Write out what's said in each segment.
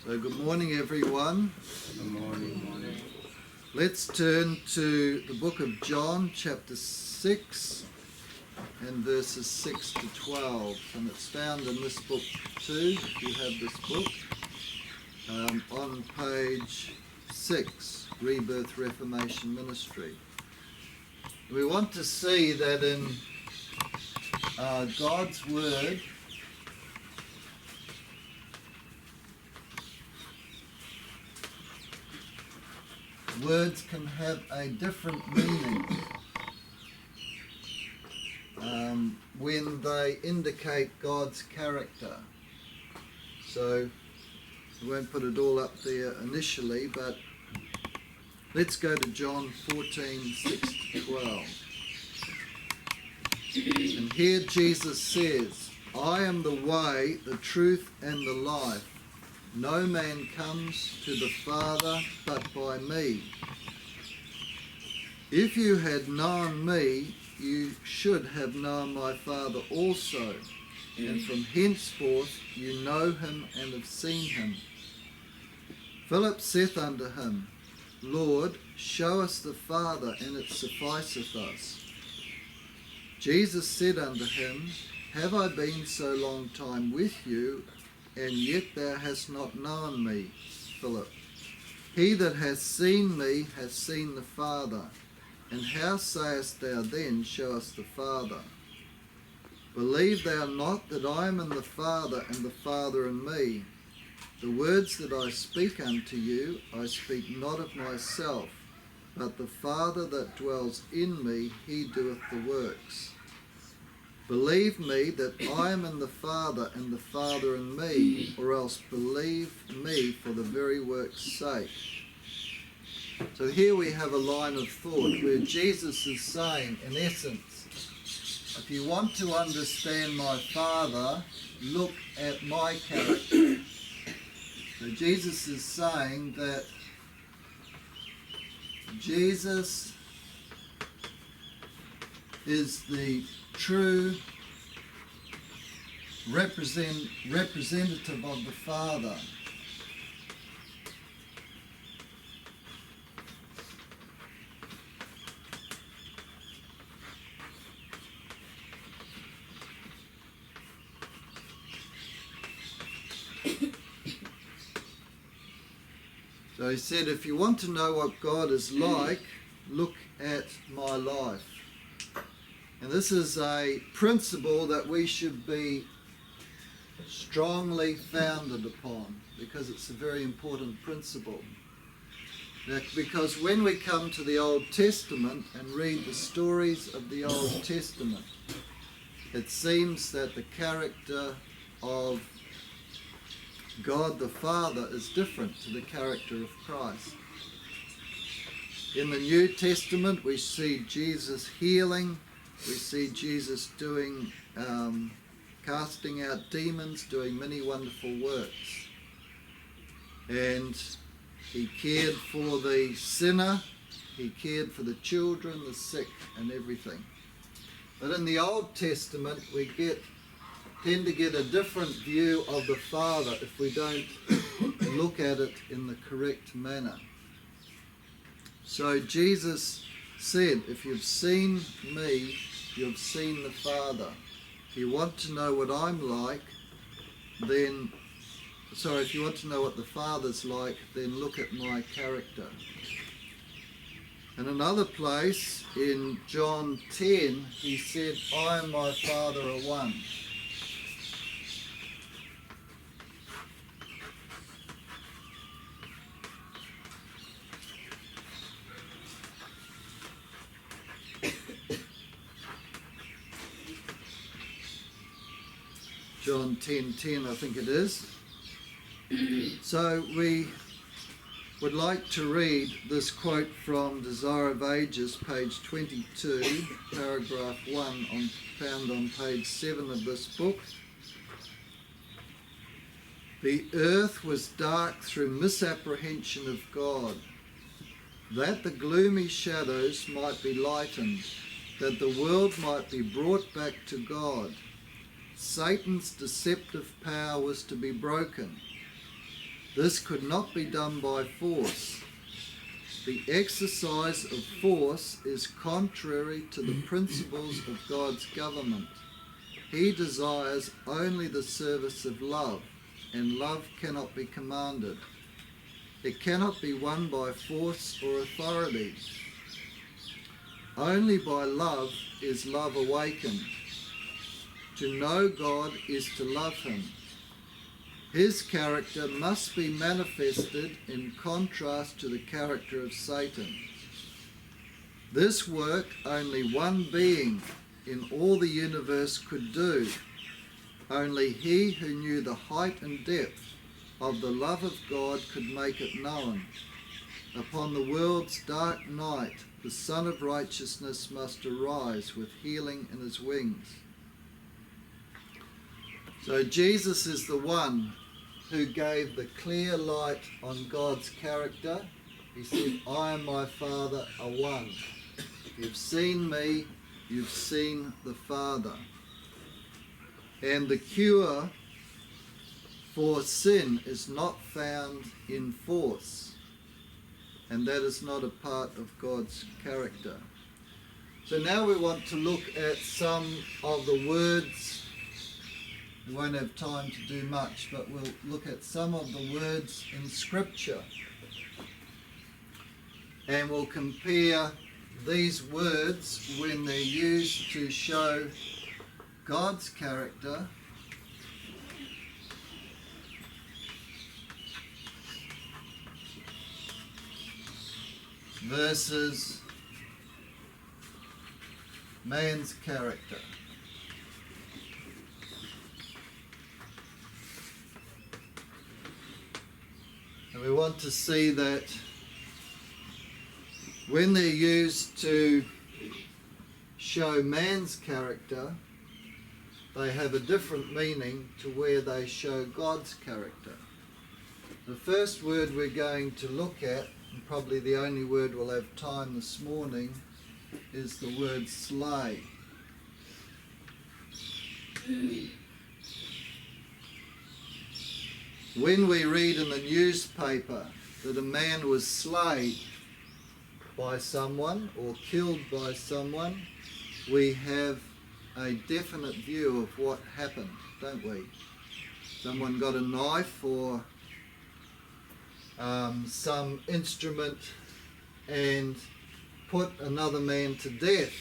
So good morning everyone. Good morning. Let's turn to the book of John chapter 6 and verses 6 to 12, and it's found in this book too, if you have this book, on page 6, Rebirth Reformation Ministry. We want to see that in God's Word words can have a different meaning when they indicate God's character. So we won't put it all up there initially, but let's go to John 14, 6 to 12. And here Jesus says, I am the way, the truth and the life. No man comes to the Father but by me. If you had known me, you should have known my Father also, and from henceforth you know him and have seen him. Philip saith unto him, Lord, show us the Father, and it sufficeth us. Jesus said unto him, Have I been so long time with you, and yet thou hast not known me, Philip? He that hath seen me hath seen the Father. And how sayest thou then, Show us the Father? Believe thou not that I am in the Father, and the Father in me? The words that I speak unto you, I speak not of myself, but the Father that dwells in me, he doeth the works. Believe me that I am in the Father, and the Father in me, or else believe me for the very work's sake. So here we have a line of thought where Jesus is saying, in essence, if you want to understand my Father, look at my character. So Jesus is saying that Jesus is the true representative of the Father. So he said, if you want to know what God is like, look at my life. And this is a principle that we should be strongly founded upon, because it's a very important principle. Because when we come to the Old Testament and read the stories of the Old Testament, it seems that the character of God the Father is different to the character of Christ. In the New Testament we see Jesus healing, we see Jesus doing, casting out demons, doing many wonderful works. And he cared for the sinner, he cared for the children, the sick and everything. But in the Old Testament we tend to get a different view of the Father if we don't look at it in the correct manner. So Jesus said, if you've seen me, you've seen the Father. If you want to know what I'm like, if you want to know what the Father's like, then look at my character. In another place, in John 10, he said, I and my Father are one. John 10:10, I think it is. So we would like to read this quote from Desire of Ages, page 22, paragraph 1, found on page 7 of this book. The earth was dark through misapprehension of God, that the gloomy shadows might be lightened, that the world might be brought back to God. Satan's deceptive power was to be broken. This could not be done by force. The exercise of force is contrary to the principles of God's government. He desires only the service of love, and love cannot be commanded. It cannot be won by force or authority. Only by love is love awakened. To know God is to love him. His character must be manifested in contrast to the character of Satan. This work only one being in all the universe could do. Only he who knew the height and depth of the love of God could make it known. Upon the world's dark night, the Son of Righteousness must arise with healing in his wings. So Jesus is the one who gave the clear light on God's character. He said, I and my Father are one. You've seen me, you've seen the Father. And the cure for sin is not found in force. And that is not a part of God's character. So now we want to look at some of the words. We won't have time to do much, but we'll look at some of the words in Scripture. And we'll compare these words when they're used to show God's character versus man's character. And we want to see that when they're used to show man's character, they have a different meaning to where they show God's character. The first word we're going to look at, and probably the only word we'll have time this morning, is the word slay. When we read in the newspaper that a man was slain by someone or killed by someone, we have a definite view of what happened, don't we? Someone got a knife or some instrument and put another man to death.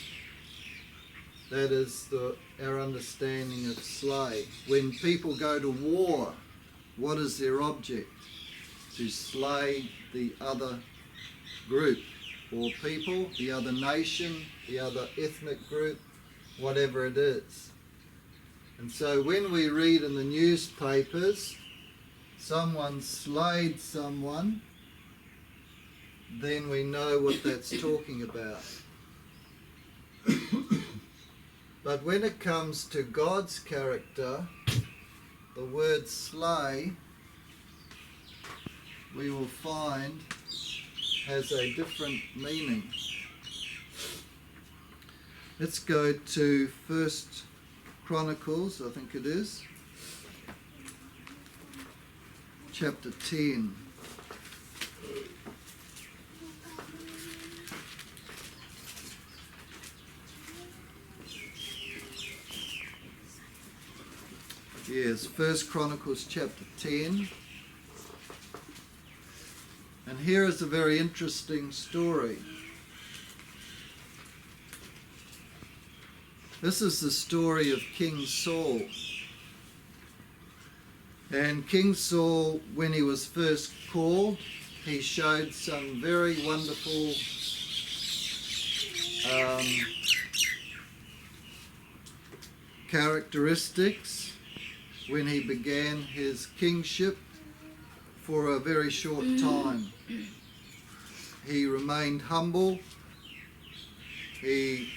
That is our understanding of slay. When people go to war, what is their object? To slay the other group or people, the other nation, the other ethnic group, whatever it is. And so when we read in the newspapers, someone slayed someone, then we know what that's talking about. But when it comes to God's character, the word slay, we will find, has a different meaning. Let's go to 1 Chronicles, I think it is, chapter 10. Yes, 1 Chronicles chapter 10. And here is a very interesting story. This is the story of King Saul. And King Saul, when he was first called, he showed some very wonderful characteristics when he began his kingship for a very short time. He remained humble. He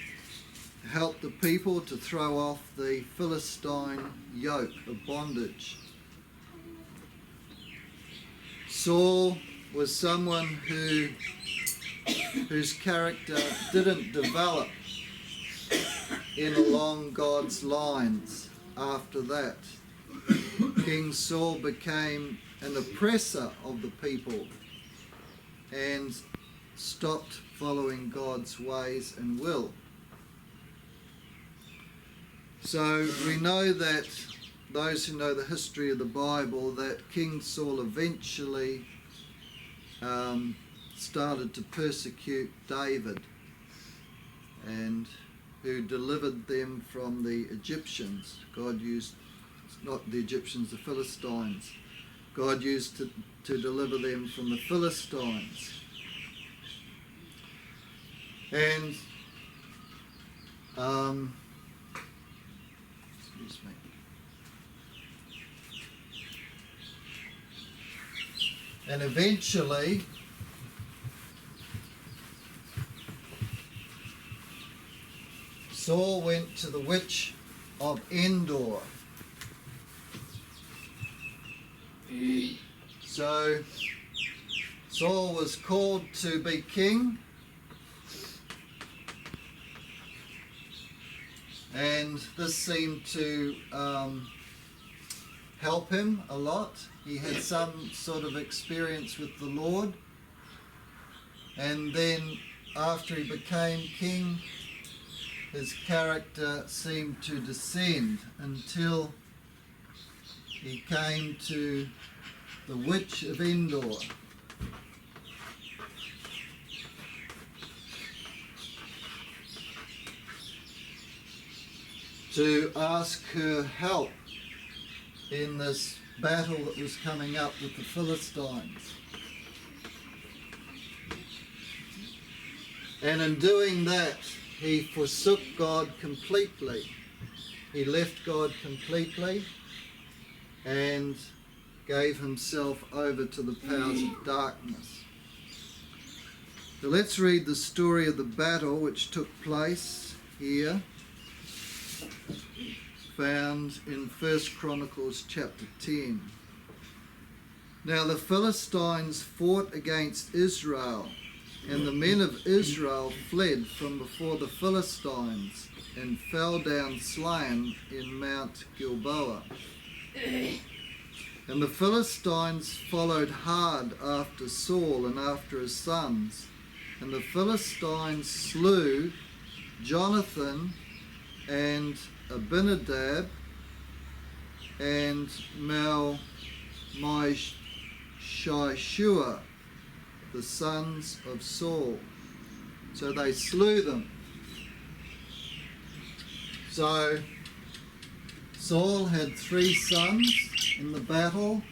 helped the people to throw off the Philistine yoke of bondage. Saul was someone whose character didn't develop in along God's lines after that. King Saul became an oppressor of the people and stopped following God's ways and will. So we know that, those who know the history of the Bible, that King Saul eventually started to persecute David, and who delivered them from the Egyptians. God used, not the Egyptians, the Philistines. God used to deliver them from the Philistines. And excuse me. And eventually Saul went to the witch of Endor. So Saul was called to be king, and this seemed to help him a lot. He had some sort of experience with the Lord, and then after he became king, his character seemed to descend until he came to the witch of Endor. To ask her help in this battle that was coming up with the Philistines. And in doing that, he forsook God completely. He left God completely and gave himself over to the powers of darkness. So let's read the story of the battle which took place here, found in 1 Chronicles chapter 10. Now the Philistines fought against Israel, and the men of Israel fled from before the Philistines and fell down slain in Mount Gilboa. And the Philistines followed hard after Saul and after his sons, and the Philistines slew Jonathan and Abinadab and Malchishua, the sons of Saul. So they slew them. So Saul had 3 sons in the battle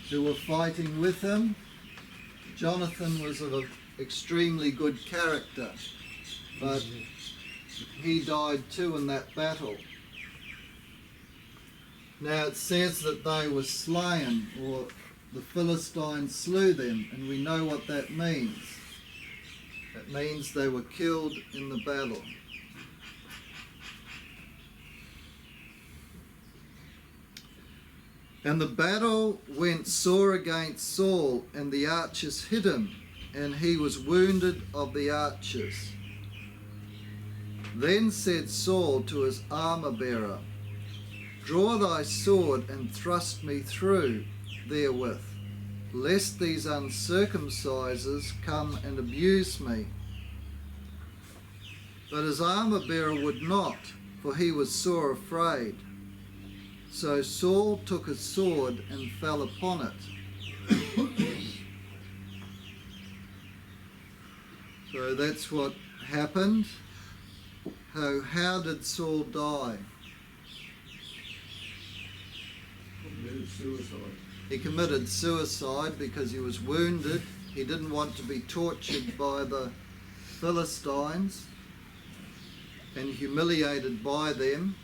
who were fighting with him. Jonathan was of an extremely good character, but he died too in that battle. Now it says that they were slain, or the Philistines slew them, and we know what that means. It means they were killed in the battle. And the battle went sore against Saul, and the archers hit him, and he was wounded of the archers. Then said Saul to his armour-bearer, "Draw thy sword and thrust me through therewith, lest these uncircumcised come and abuse me." But his armour-bearer would not, for he was sore afraid. So Saul took his sword and fell upon it. So that's what happened. How did Saul die? Suicide. He committed suicide because he was wounded. He didn't want to be tortured by the Philistines and humiliated by them.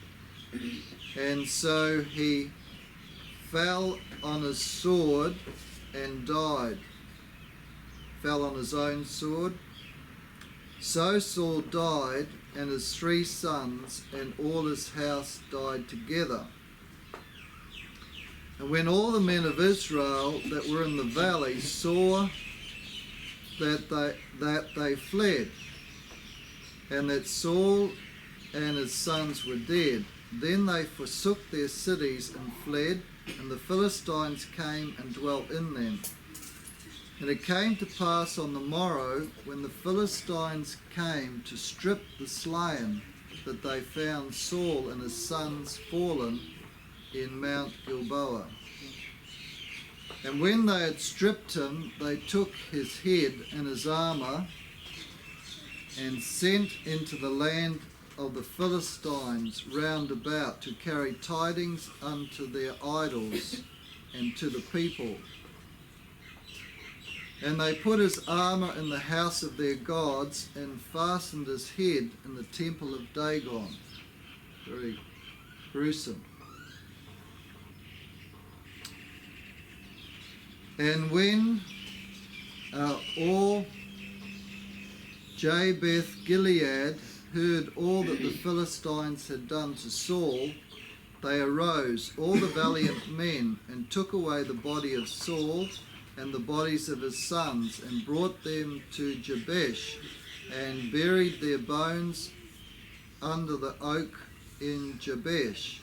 And so he fell on his sword and died. Fell on his own sword. So Saul died, and his 3 sons and all his house died together. And when all the men of Israel that were in the valley saw that they fled, and that Saul and his sons were dead, Then they forsook their cities and fled, and the Philistines came and dwelt in them. And it came to pass on the morrow, when the Philistines came to strip the slain, that they found Saul and his sons fallen in Mount Gilboa. And when they had stripped him, they took his head and his armour, and sent into the land of the Philistines round about to carry tidings unto their idols and to the people. And they put his armour in the house of their gods, and fastened his head in the temple of Dagon. Very gruesome. And when all Jabesh Gilead heard all that the Philistines had done to Saul, they arose, all the valiant men, and took away the body of Saul and the bodies of his sons, and brought them to Jabesh, and buried their bones under the oak in Jabesh,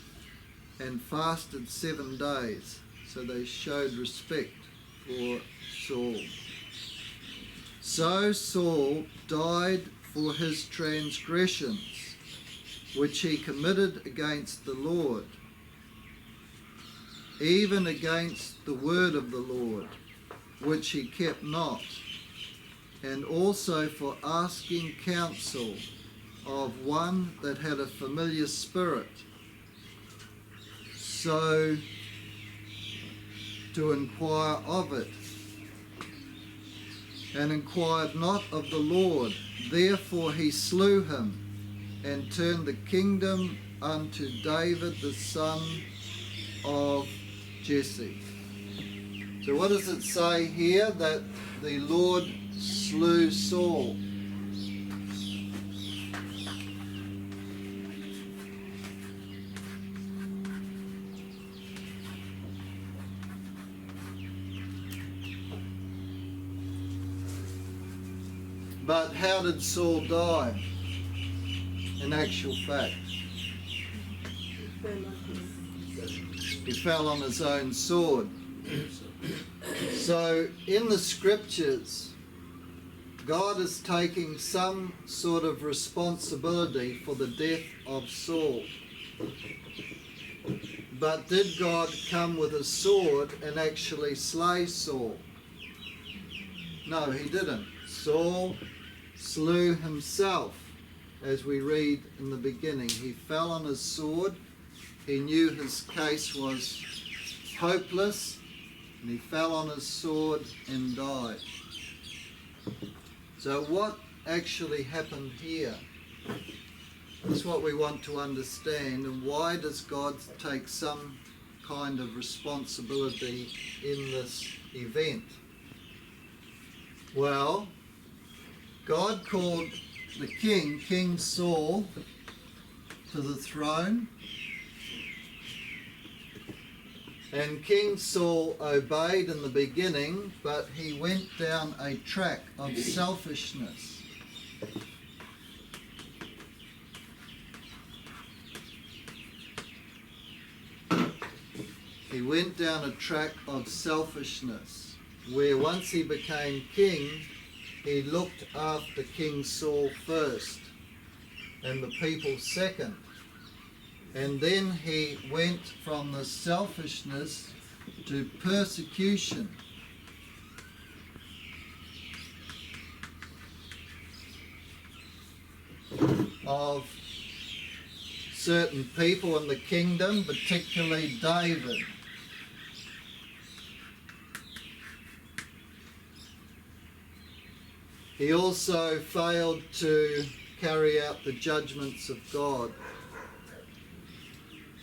and fasted 7 days. So they showed respect for Saul. So Saul died for his transgressions, which he committed against the Lord, even against the word of the Lord, which he kept not, and also for asking counsel of one that had a familiar spirit, so to inquire of it, and inquired not of the Lord. Therefore he slew him, and turned the kingdom unto David the son of Jesse. So what does it say here? That the Lord slew Saul. But how did Saul die, in actual fact? He fell on his own sword. So in the scriptures, God is taking some sort of responsibility for the death of Saul. But did God come with a sword and actually slay Saul? No, he didn't. Saul slew himself, as we read in the beginning. He fell on his sword. He knew his case was hopeless, and he fell on his sword and died. So what actually happened here? That's what we want to understand. And why does God take some kind of responsibility in this event? Well, God called the king, King Saul, to the throne. And King Saul obeyed in the beginning, but he went down a track of selfishness. He went down a track of selfishness, where once he became king, he looked after King Saul first, and the people second. And then he went from the selfishness to persecution. Of certain people in the kingdom, particularly David. He also failed to carry out the judgments of God.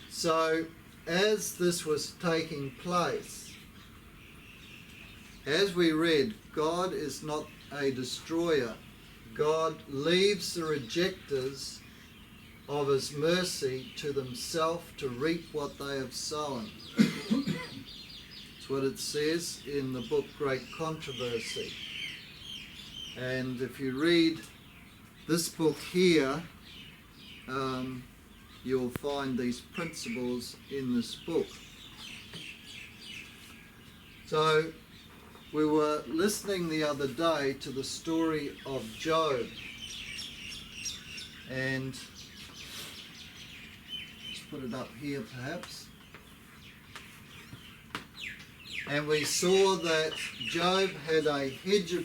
So, as this was taking place, as we read, God is not a destroyer. God leaves the rejectors of his mercy to themselves to reap what they have sown. That's what it says in the book Great Controversy. And if you read this book here, you'll find these principles in this book. So we were listening the other day to the story of Job, and let's put it up here perhaps. And we saw that Job had a hedge of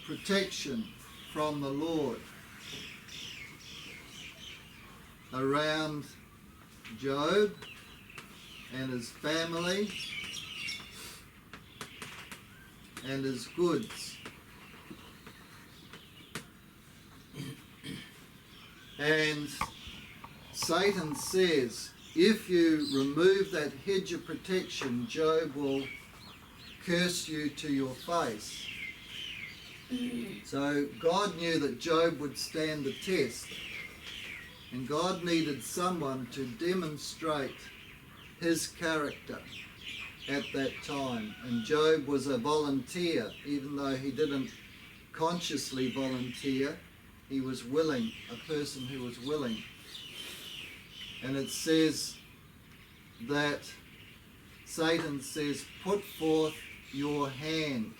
protection from the Lord around Job and his family and his goods. And Satan says, if you remove that hedge of protection, Job will curse you to your face. So God knew that Job would stand the test, and God needed someone to demonstrate his character at that time. And Job was a volunteer, even though he didn't consciously volunteer. He was willing, a person who was willing. And it says that Satan says, put forth your hand.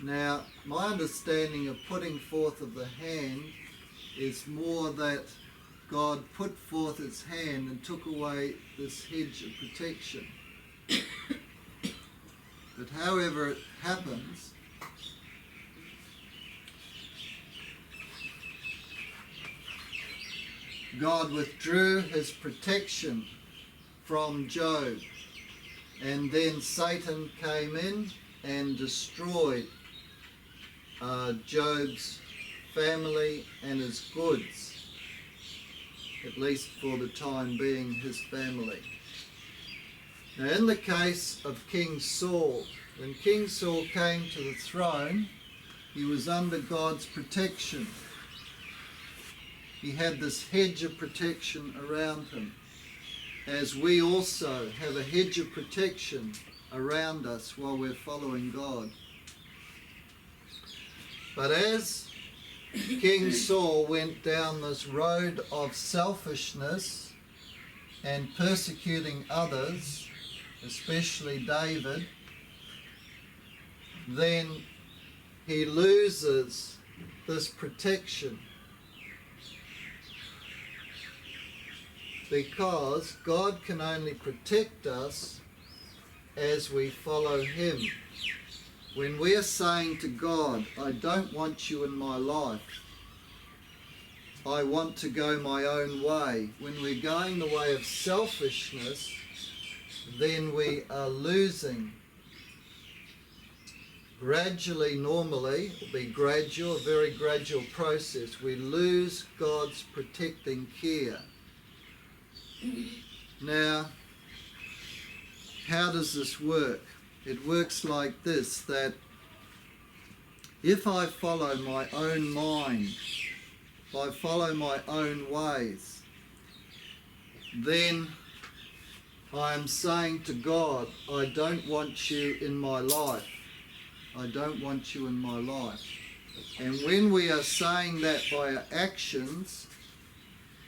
Now, my understanding of putting forth of the hand is more that God put forth his hand and took away this hedge of protection. But however it happens, God withdrew his protection from Job, and then Satan came in and destroyed Job's family and his goods, at least for the time being his family. Now in the case of King Saul, when King Saul came to the throne, he was under God's protection. He had this hedge of protection around him, as we also have a hedge of protection around us while we're following God. But as King Saul went down this road of selfishness and persecuting others, especially David, then he loses this protection, because God can only protect us as we follow him. When we're saying to God, I don't want you in my life, I want to go my own way, when we're going the way of selfishness, then we are losing. Gradually, normally, it'll be gradual, a very gradual process, we lose God's protecting care. Now, how does this work? It works like this, that if I follow my own mind, if I follow my own ways, then I am saying to God, I don't want you in my life. I don't want you in my life. And when we are saying that by our actions,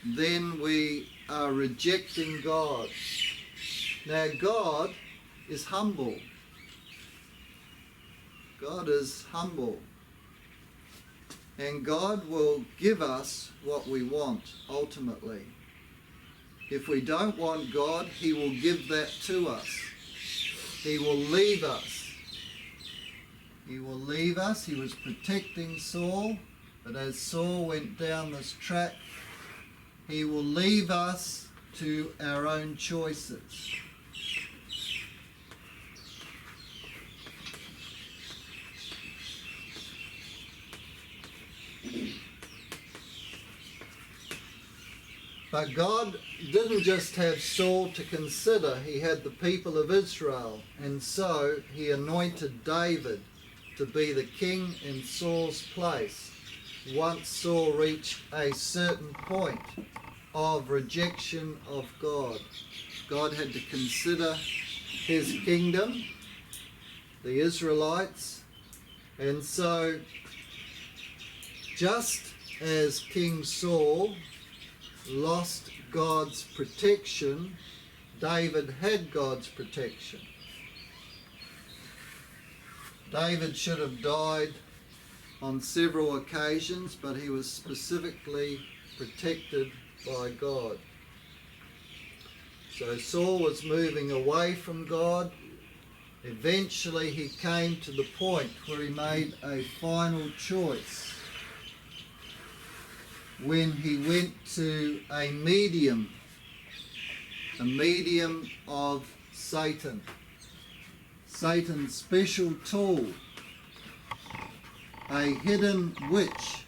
then we are rejecting God. Now God is humble. God is humble. And God will give us what we want, ultimately. If we don't want God, he will give that to us. He will leave us. He will leave us. He was protecting Saul, but as Saul went down this track, he will leave us to our own choices. But God didn't just have Saul to consider, he had the people of Israel, and so he anointed David to be the king in Saul's place once Saul reached a certain point of rejection of God. God had to consider his kingdom, the Israelites, and so just as King Saul lost God's protection, David had God's protection. David should have died on several occasions, but he was specifically protected by God. So Saul was moving away from God. Eventually he came to the point where he made a final choice when he went to a medium of Satan. Satan's special tool, a hidden witch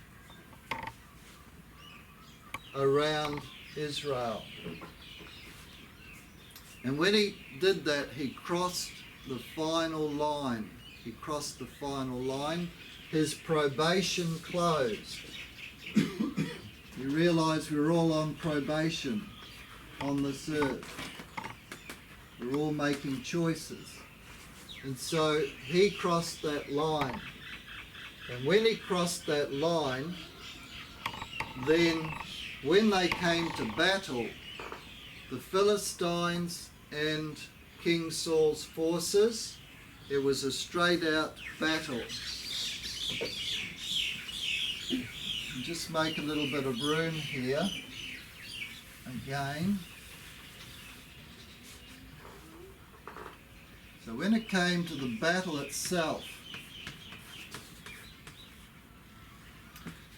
around Israel. And when he did that, he crossed the final line. He crossed the final line. His probation closed. You realise we're all on probation on this earth. We're all making choices. And so he crossed that line. And when he crossed that line, then when they came to battle, the Philistines and King Saul's forces, it was a straight out battle. Just make a little bit of room here again. So when it came to the battle itself,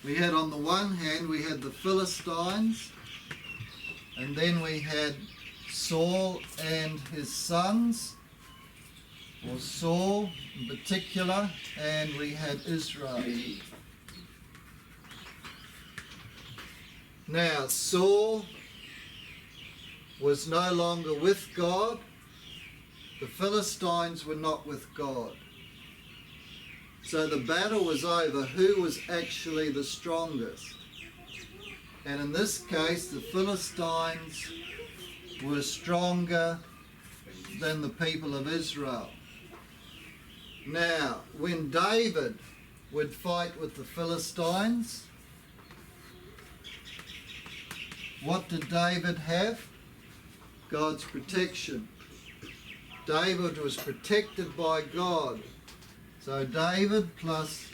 we had on the one hand, we had the Philistines, and then we had Saul and his sons, or Saul in particular, and we had Israel. Now, Saul was no longer with God. The Philistines were not with God. So the battle was over. Who was actually the strongest? And in this case, the Philistines were stronger than the people of Israel. Now, when David would fight with the Philistines, what did David have? God's protection. David was protected by God. So David plus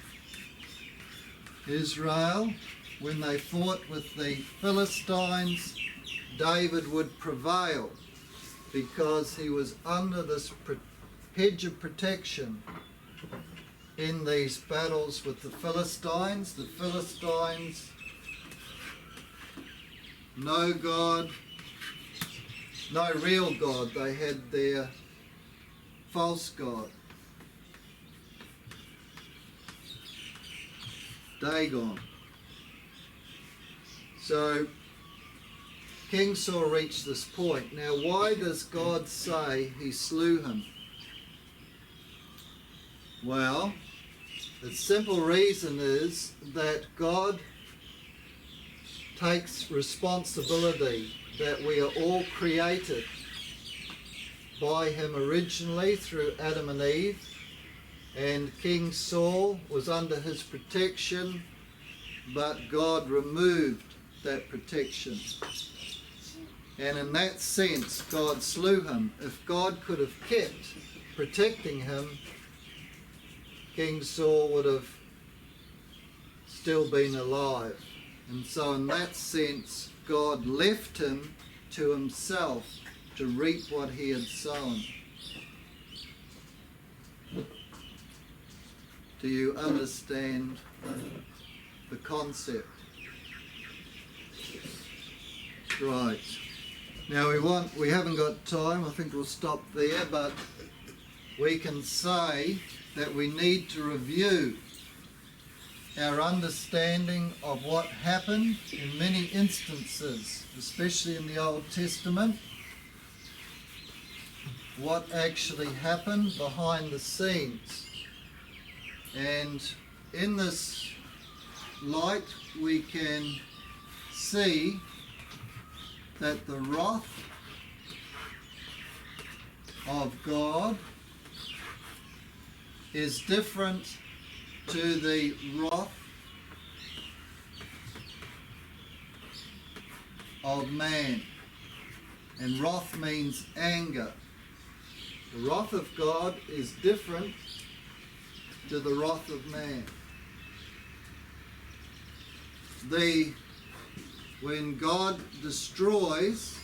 Israel, when they fought with the Philistines, David would prevail because he was under this hedge of protection in these battles with the Philistines. The Philistines, no God, no real God. They had their false god, Dagon. So King Saul reached this point. Now, why does God say he slew him? Well, the simple reason is that God takes responsibility that we are all created by him originally through Adam and Eve, and King Saul was under his protection, but God removed that protection. And in that sense, God slew him. If God could have kept protecting him, King Saul would have still been alive. And so in that sense, God left him to himself to reap what he had sown. Do you understand the concept? Right. Now we haven't got time, I think we'll stop there, but we can say that we need to review our understanding of what happened in many instances, especially in the Old Testament, what actually happened behind the scenes. And in this light we can see that the wrath of God is different to the wrath of man. And wrath means anger. The wrath of God is different to the wrath of man. When God destroys,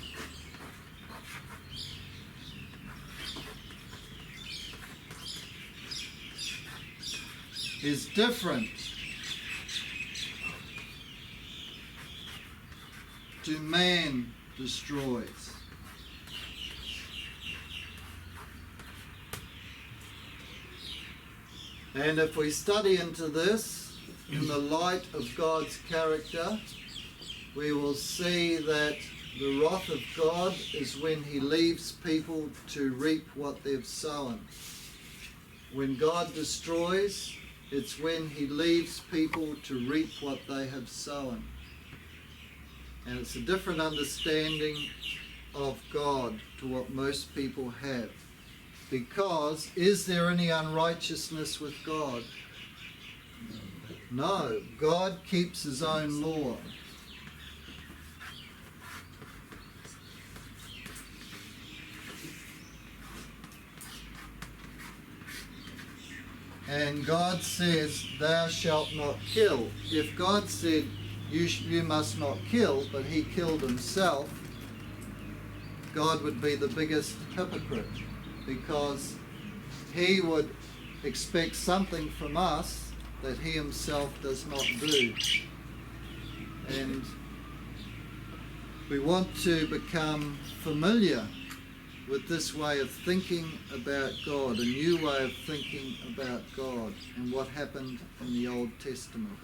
is different to man destroys. And if we study into this in the light of God's character, we will see that the wrath of God is when he leaves people to reap what they've sown. When God destroys, it's when he leaves people to reap what they have sown. And it's a different understanding of God to what most people have. Because, is there any unrighteousness with God? No. God keeps his own law. And God says, thou shalt not kill. If God said, you must not kill, but he killed himself, God would be the biggest hypocrite, because he would expect something from us that he himself does not do. And we want to become familiar with this way of thinking about God, a new way of thinking about God and what happened in the Old Testament.